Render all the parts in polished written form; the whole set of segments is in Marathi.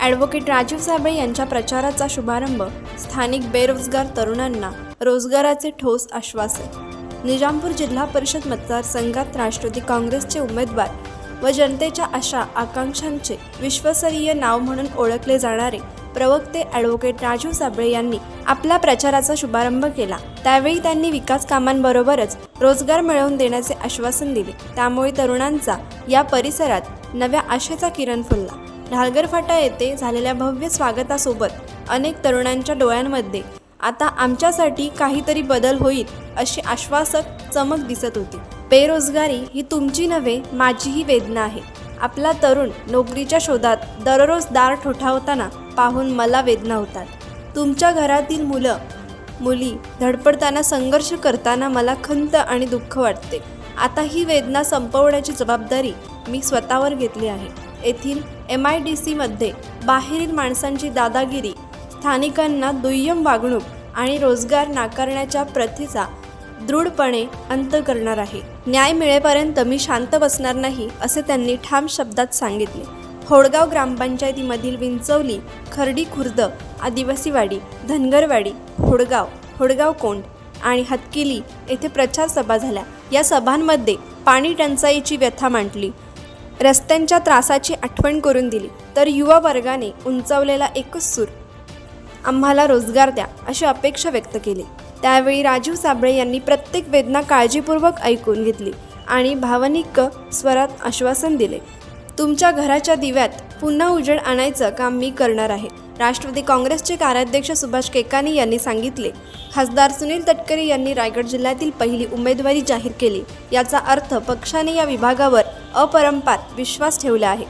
ॲडव्होकेट राजीव साबळे यांच्या प्रचाराचा शुभारंभ, स्थानिक बेरोजगार तरुणांना रोजगाराचे ठोस आश्वासन। निजामपूर जिल्हा परिषद मतदारसंघात राष्ट्रवादी काँग्रेसचे उमेदवार व जनतेच्या आशा आकांक्षांचे विश्वसनीय नाव म्हणून ओळखले जाणारे प्रवक्ते ॲडव्होकेट राजीव साबळे यांनी आपल्या प्रचाराचा शुभारंभ केला। त्यावेळी त्यांनी विकास कामांबरोबरच रोजगार मिळवून देण्याचे आश्वासन दिले। त्यामुळे तरुणांचा या परिसरात नव्या आशेचा किरण फुलला। ढालगर फाटा येथे झालेल्या भव्य स्वागतासोबत अनेक तरुणांच्या डोळ्यांमध्ये आता आमच्यासाठी काहीतरी बदल होईल अशी आश्वासक चमक दिसत होती। बेरोजगारी ही तुमची नव्हे, माझीही वेदना आहे। आपला तरुण नोकरीच्या शोधात दररोज दार ठोठावताना पाहून मला वेदना होतात। तुमच्या घरातील मुली धडपडताना, संघर्ष करताना मला खंत आणि दुःख वाटते। आता ही वेदना संपवण्याची जबाबदारी मी स्वतःवर घेतली आहे। येथील MIDC मध्ये बाहेरील माणसांची दादागिरी, स्थानिकांना दुय्यम वागणूक आणि रोजगार नाकारण्याच्या प्रथेचा दृढपणे अंत करणार आहे। न्याय मिळेपर्यंत मी शांत बसणार नाही, असे त्यांनी ठाम शब्दात सांगितले। होडगाव ग्रामपंचायतीमधील विंचवली, खर्डी खुर्द, आदिवासीवाडी, धनगरवाडी, होडगाव कोंड आणि हतकिली येथे प्रचार सभा झाल्या। या सभांमध्ये पाणी टंचाईची व्यथा मांडली, रस्त्यांच्या त्रासाची आठवण करून दिली, तर युवा वर्गाने उंचावलेला एकच सूर, आम्हाला रोजगार द्या, अशी अपेक्षा व्यक्त केली। त्यावेळी राजीव साबळे यांनी प्रत्येक वेदना काळजीपूर्वक ऐकून घेतली आणि भावनिक स्वरात आश्वासन दिले, तुमच्या घराच्या दिव्यात पुन्हा उजेड आणायचं काम मी करणार आहे। राष्ट्रवादी काँग्रेसचे कार्याध्यक्ष सुभाष केकानी यांनी सांगितले। खासदार सुनील तटकरे यांनी रायगड जिल्ह्यातील पहिली उमेदवारी जाहीर केली। याचा अर्थ पक्षाने या विभागावर अपरंपार विश्वास ठेवला आहे।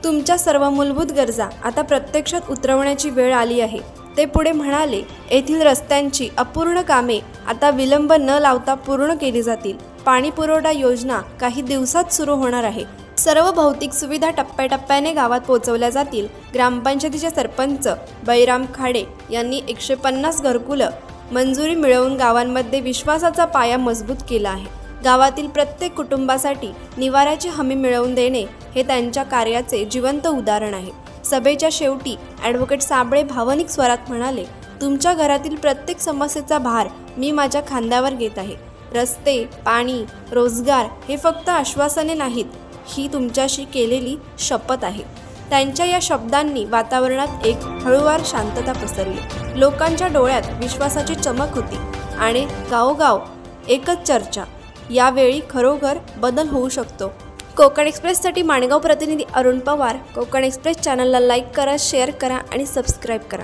तुमच्या सर्व मूलभूत गरजा आता प्रत्यक्षात उतरवण्याची वेळ आली आहे। ते पुढे म्हणाले, येथील रस्त्यांची अपूर्ण कामे आता विलंब न लावता पूर्ण केली जातील। पाणी पुरवठा योजना काही दिवसात सुरू होणार आहे। सर्व भौतिक सुविधा टप्प्याटप्प्याने गावात पोहोचवल्या जातील। ग्रामपंचायतीचे सरपंच बैराम खाडे यांनी 150 घरकुलं मंजुरी मिळवून गावांमध्ये विश्वासाचा पाया मजबूत केला आहे। गावातील प्रत्येक कुटुंबासाठी निवाऱ्याची हमी मिळवून देणे हे त्यांच्या कार्याचे जिवंत उदाहरण आहे। सभेच्या शेवटी ॲडव्होकेट साबळे भावनिक स्वरात म्हणाले, तुमच्या घरातील प्रत्येक समस्येचा भार मी माझ्या खांद्यावर घेत आहे। रस्ते, पाणी, रोजगार हे फक्त आश्वासने नाहीत, ही तुमच्याशी केलेली शपथ आहे। त्यांच्या या शब्दांनी वातावरणात एक हळूवार शांतता पसरली। लोकांच्या डोळ्यात विश्वासाची चमक होती आणि गावोगाव एकच चर्चा, यावेळी खरोखर बदल होऊ शकतो। कोकण एक्सप्रेससाठी माणगाव प्रतिनिधी अरुण पवार। कोकण एक्सप्रेस चॅनलला लाईक करा, शेअर करा आणि सबस्क्राईब करा।